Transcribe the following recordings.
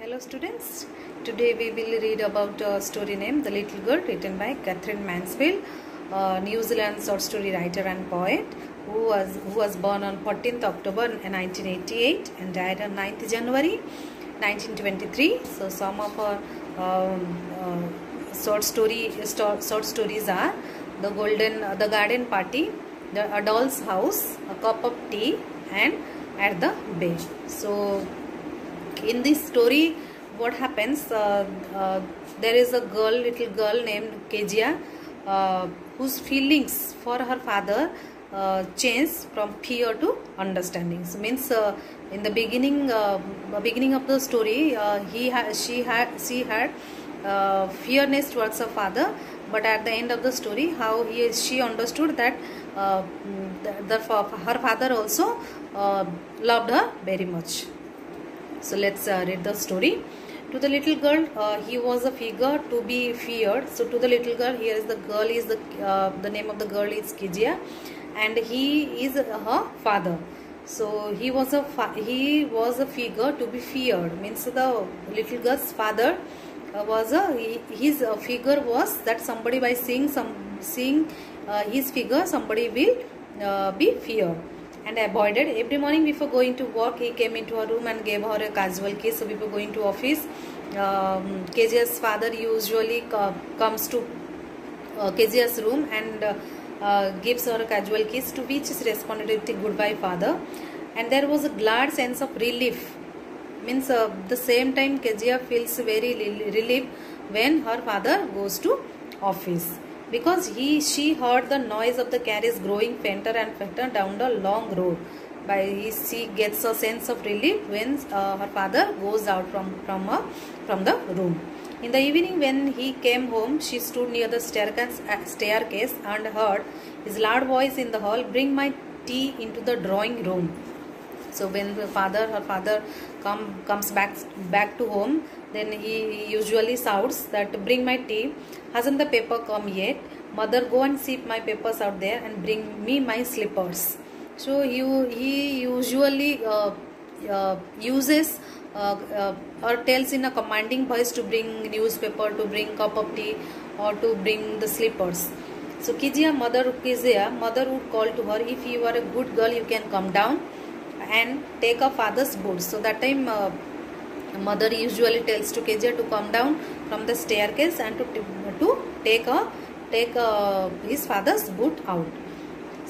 Hello students, today we will read about a story named The Little Girl, written by Katherine Mansfield, New Zealand short story writer and poet who was born on 14th October 1988 and died on 9th January 1923. So some of her short stories are The Garden Party, The Doll's House, A Cup of Tea, and At the Bay. So in this story, what happens? There is a little girl named Kezia, whose feelings for her father change from fear to understanding. So means in the beginning of the story, she had fearness towards her father, but at the end of the story, she understood that her father also loved her very much. So let's read the story. To the little girl, he was a figure to be feared. So to the little girl, here is the name of the girl is Kezia, and he is her father. So he was a figure to be feared. Means the little girl's father his figure was that somebody, by seeing his figure, somebody will be feared and avoided. Every morning before going to work, he came into her room and gave her a casual kiss. So before going to office, Kezia's father usually comes to Kezia's room and gives her a casual kiss, to which is responded with a goodbye, father. And there was a glad sense of relief. Means the same time Kezia feels very relief when her father goes to office, because she heard the noise of the carriage growing fainter and fainter down the long road. She gets a sense of relief when her father goes out from the room. In the evening, when he came home, she stood near the staircase and heard his loud voice in the hall, "Bring my tea into the drawing room." So when her father comes back to home, then he usually shouts that, "Bring my tea. Hasn't the paper come yet? Mother, go and sip my papers out there and bring me my slippers." So he usually uses or tells in a commanding voice to bring newspaper, to bring cup of tea, or to bring the slippers. So Kezia mother would call to her, "If you are a good girl, you can come down and take a father's boots." So that time mother usually tells to Kezia to come down from the staircase and to take his father's boot out.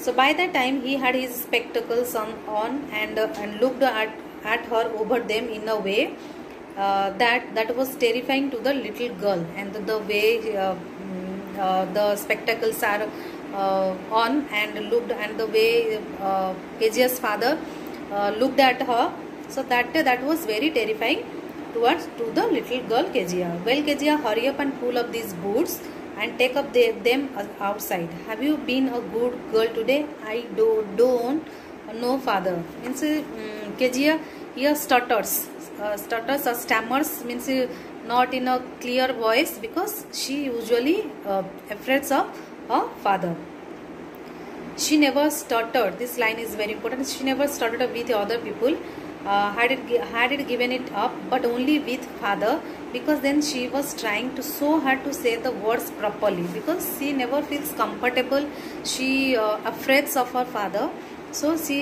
So by that time he had his spectacles on and looked at her over them in a way that was terrifying to the little girl. And the way the spectacles are on and the way Kezia's father looked at her, so that was very terrifying to the little girl Kezia. "Well, Kezia, hurry up and pull up these boots and take up them outside. Have you been a good girl today?" "I don't know, father." Means Kezia here stutters or stammers, means not in a clear voice, because she usually afraid of her father. She never stuttered. This line is very important. She never stuttered with other people. Had it given it up, but only with father, because then she was trying to so hard to say the words properly, because she never feels comfortable. She afraid of her father, so she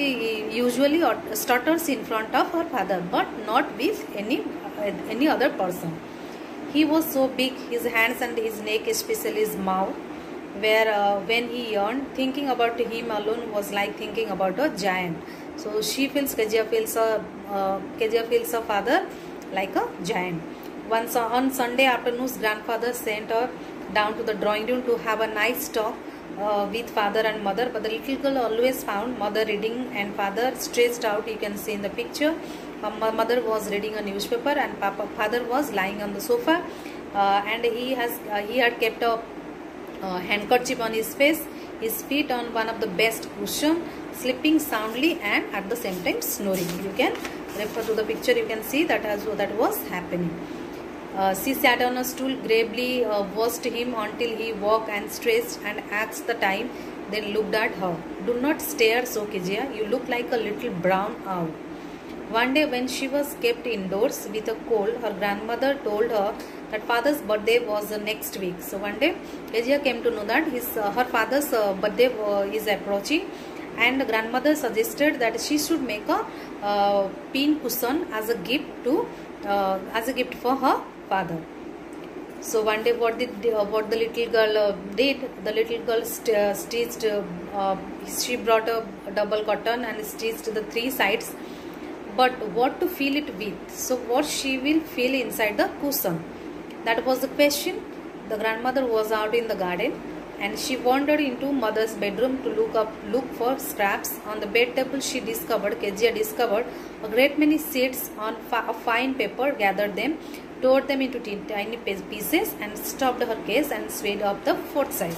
usually stutters in front of her father, but not with any other person. He was so big, his hands and his neck, especially his mouth, where when he yawned, thinking about him alone was like thinking about a giant. So Kezia feels her father like a giant. Once on Sunday afternoons, grandfather sent her down to the drawing room to have a nice talk with father and mother. But the little girl always found mother reading and father stretched out. You can see in the picture, mother was reading a newspaper and father was lying on the sofa, and he had kept a handkerchief on his face, his feet on one of the best cushion, sleeping soundly and at the same time snoring. You can refer to the picture, you can see that was happening. She sat on a stool, gravely watched him until he walked and stretched and asked the time, then looked at her. "Do not stare so, Kezia. You look like a little brown owl." One day when she was kept indoors with a cold, her grandmother told her that father's birthday was next week. So one day Kezia came to know that her father's birthday is approaching, and the grandmother suggested that she should make a pin cushion as a gift for her father. So one day what the little girl did, the little girl stitched, she brought a double cotton and stitched the 3 sides, but what to fill it with? So what she will fill inside the cushion? That was the question. The grandmother was out in the garden and she wandered into mother's bedroom to look for scraps. On the bed table Kezia discovered a great many sheets of fine paper, gathered them, tore them into tiny pieces and stuffed her case and swayed up the 4th side.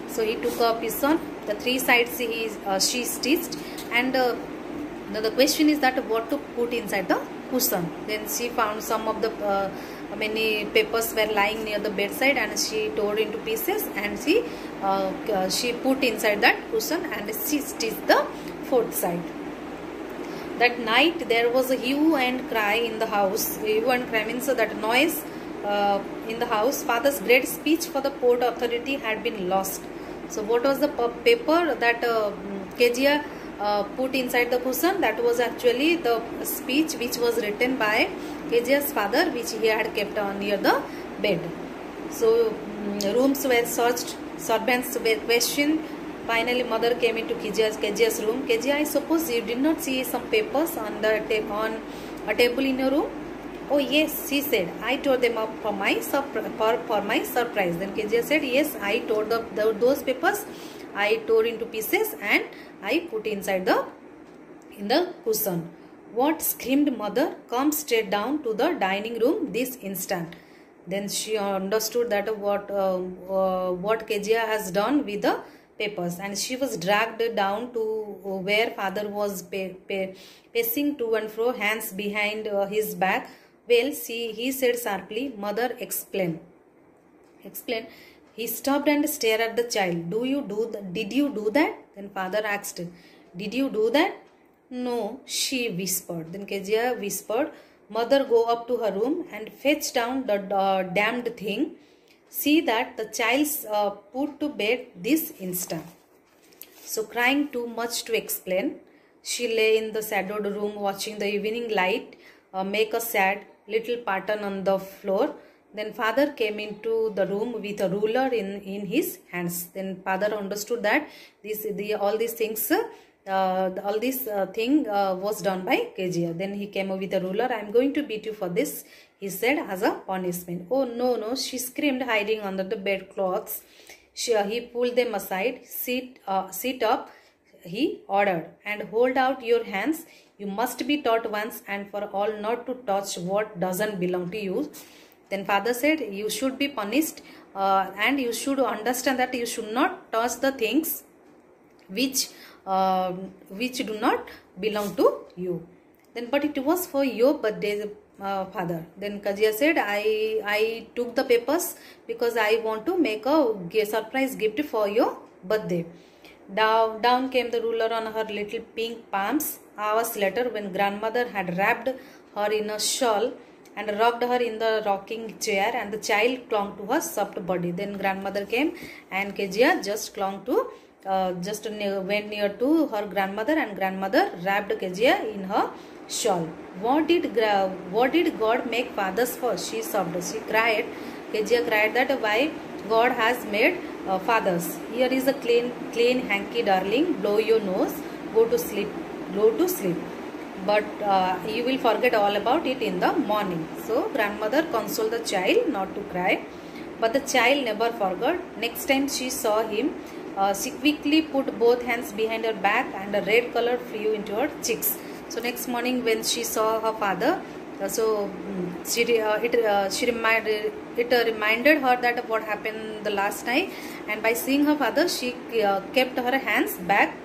So he took a piece on the 3 sides she stitched, and the question is that what to put inside the cushion. Then she found some of the many papers were lying near the bedside, and she tore into pieces and she put inside that cushion and she stitched the 4th side. That night there was a hue and cry in the house. Hue and cry means that noise in the house. Father's great speech for the Port Authority had been lost. So what was the paper that Kezia put inside the cushion? That was actually the speech which was written by Kezia's father, which he had kept on near the bed. So rooms were searched, servants were questioned. Finally, mother came into Kezia's room. Kezia, I suppose you did not see some papers on a table in your room? Oh yes, she said. I tore them up for my surprise. Then Kezia said, yes, I tore those papers. I tore into pieces and I put inside in the cushion. What? Screamed mother. Come straight down to the dining room this instant. Then she understood that what Kezia has done with the papers, and she was dragged down to where father was pacing to and fro, hands behind his back. Well, he said sharply. Mother, explain. He stopped and stared at the child. Did you do that? Then father asked, did you do that? No, she whispered. Then Kezia whispered, mother, go up to her room and fetch down the damned thing. See that the child's put to bed this instant. So crying too much to explain, she lay in the shadowed room watching the evening light make a sad little pattern on the floor. Then father came into the room with a ruler in his hands. Then father understood that all these things was done by Kezia. Then he came with a ruler. I am going to beat you for this, he said, as a punishment. Oh no, she screamed, hiding under the bedclothes. He pulled them aside. Sit up, he ordered, and hold out your hands. You must be taught once and for all not to touch what doesn't belong to you. Then father said, you should be punished and you should understand that you should not touch the things which do not belong to you. Then, but it was for your birthday, father. Then Kezia said, I took the papers because I want to make a surprise gift for your birthday. Down came the ruler on her little pink palms. Hours later, when grandmother had wrapped her in a shawl and rubbed her in the rocking chair, and the child clung to her soft body. Then grandmother came and Kezia just clung to went near to her grandmother, and grandmother wrapped Kezia in her shawl. What did God make fathers for? She sobbed. She cried. Kezia cried that why God has made fathers. Here is a clean hanky, darling. Blow your nose. Go to sleep. But you will forget all about it in the morning. So grandmother consoled the child not to cry. But the child never forgot. Next time she saw him, she quickly put both hands behind her back and a red color flew into her cheeks. So next morning when she saw her father, it reminded her that what happened the last night, and by seeing her father she kept her hands back,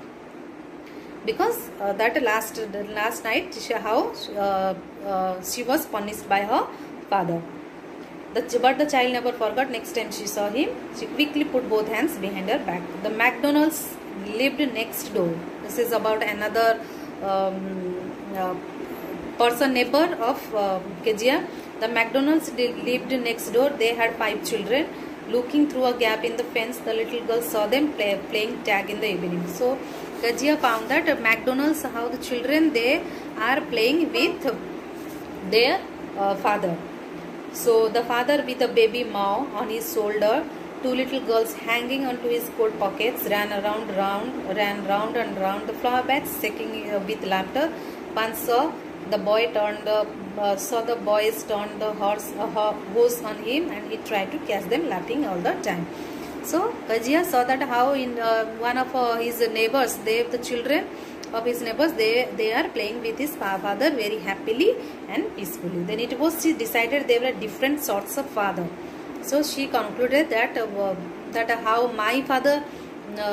because that last night she was punished by her father. But the child never forgot. Next time she saw him, she quickly put both hands behind her back. The McDonald's lived next door. This is about another person neighbor of Kezia. The McDonalds lived next door. They had 5 children. Looking through a gap in the fence, the little girl saw them playing tag in the evening. So Kezia found that at McDonalds, how the children, they are playing with their father. So the father with a baby Mao on his shoulder, 2 little girls hanging onto his coat pockets, ran round and round the flower beds, shaking with laughter. Once saw the boys turn the hose on him, and he tried to catch them, laughing all the time. So Kezia saw that how in one of his neighbors, the children of his neighbors, they are playing with his father very happily and peacefully. Then she decided they were different sorts of father. So she concluded that how my father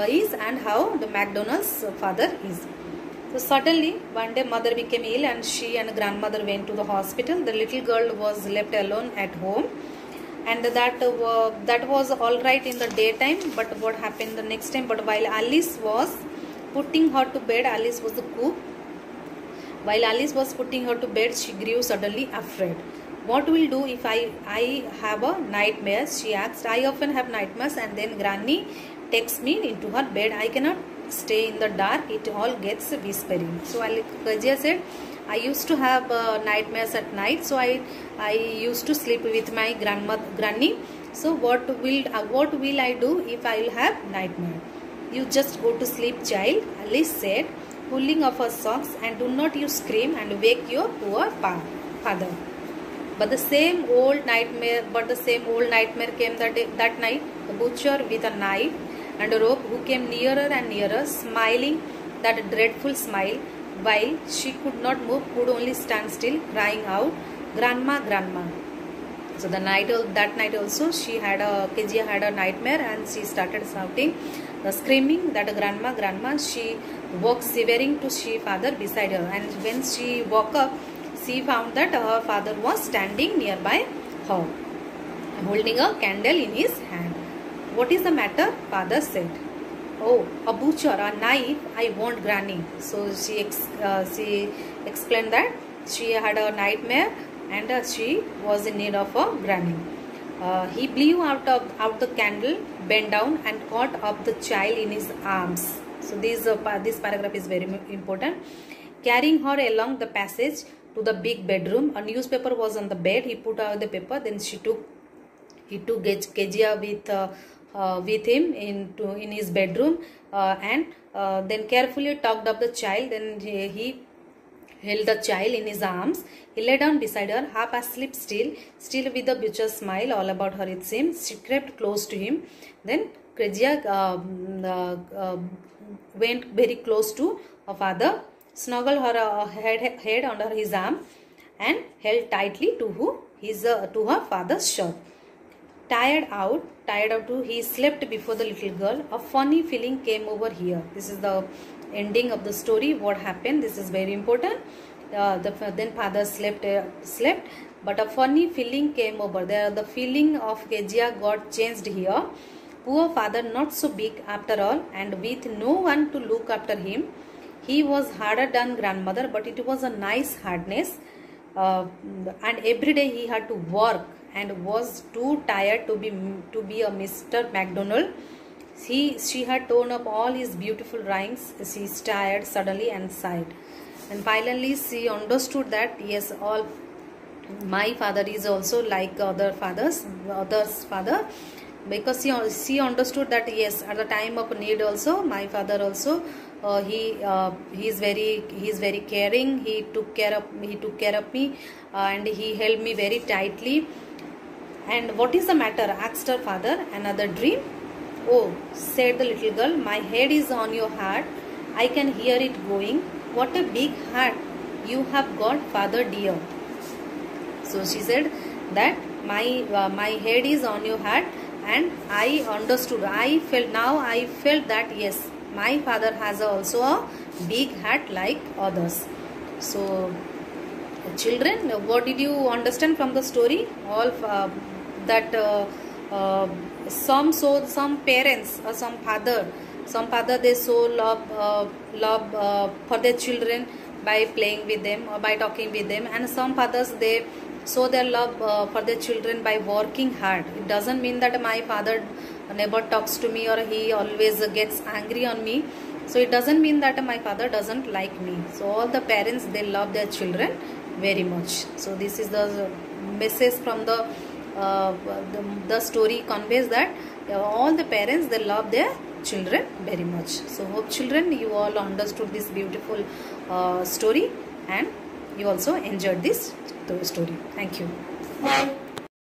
is and how the McDonald's father is. So suddenly one day mother became ill, and she and grandmother went to the hospital. The little girl was left alone at home, and that was all right in the daytime. But what happened the next time? But while Alice was putting her to bed, Alice was the cook. While Alice was putting her to bed, she grew suddenly afraid. What will do if I have a nightmare? She asked. I often have nightmares, and then Granny takes me into her bed. I cannot stay in the dark. It all gets whispering. So Kezia said, I used to have nightmares at night. So I used to sleep with my granny. So what will I do if I will have nightmare? You just go to sleep, child, Alice said, pulling off her socks, and do not you scream and wake your poor father. But the same old nightmare came that night. The butcher with a knife and a rope, who came nearer and nearer, smiling that dreadful smile, while she could not move, could only stand still, crying out, Grandma, Grandma. So that night also, Kezia had a nightmare, and she started shouting, screaming that Grandma, Grandma. She woke shivering to see father beside her, and when she woke up, she found that her father was standing nearby her, holding a candle in his hand. What is the matter? Father said. Oh, a butcher, a knife. I want Granny. So she explained that she had a nightmare, and she was in need of a Granny. He blew out the candle, bent down, and caught up the child in his arms. So this paragraph is very important. Carrying her along the passage to the big bedroom, a newspaper was on the bed. He put out the paper. Then he took Kezia with him in his bedroom, and then carefully tucked up the child. Then he held the child in his arms. He lay down beside her, half asleep still with a butcher's smile all about her, it seems. She crept close to him. Then Kezia went very close to her father, snuggled her head under his arm, and held tightly to her father's shirt. Tired out too, he slept before the little girl. A funny feeling came over here. This is the ending of the story. What happened? This is very important. Then father slept, but a funny feeling came over there. The feeling of Kezia got changed here. Poor father, not so big after all, and with no one to look after him. He was harder than grandmother, but it was a nice hardness. And every day he had to work, and was too tired to be a Mr. McDonald. She had torn up all his beautiful rings. She tired suddenly and sighed. And finally she understood that yes, all my father is also like others' father, because she understood that yes, at the time of need also, my father also he is very caring. He took care of me, and he held me very tightly. And what is the matter? Asked her father. Another dream? Oh, said the little girl, my head is on your heart. I can hear it going. What a big heart you have got, father dear. So she said that my head is on your heart, and I understood. I felt that yes, my father has also a big heart like others. So children, what did you understand from the story? All some parents or some father they show love for their children, by playing with them or by talking with them. And some fathers, they show their love for their children by working hard. It doesn't mean that my father never talks to me or he always gets angry on me. So it doesn't mean that my father doesn't like me. So all the parents, they love their children very much. So this is the message from the story conveys that all the parents, they love their children very much. So hope children, you all understood this beautiful story and you also enjoyed this story. Thank you.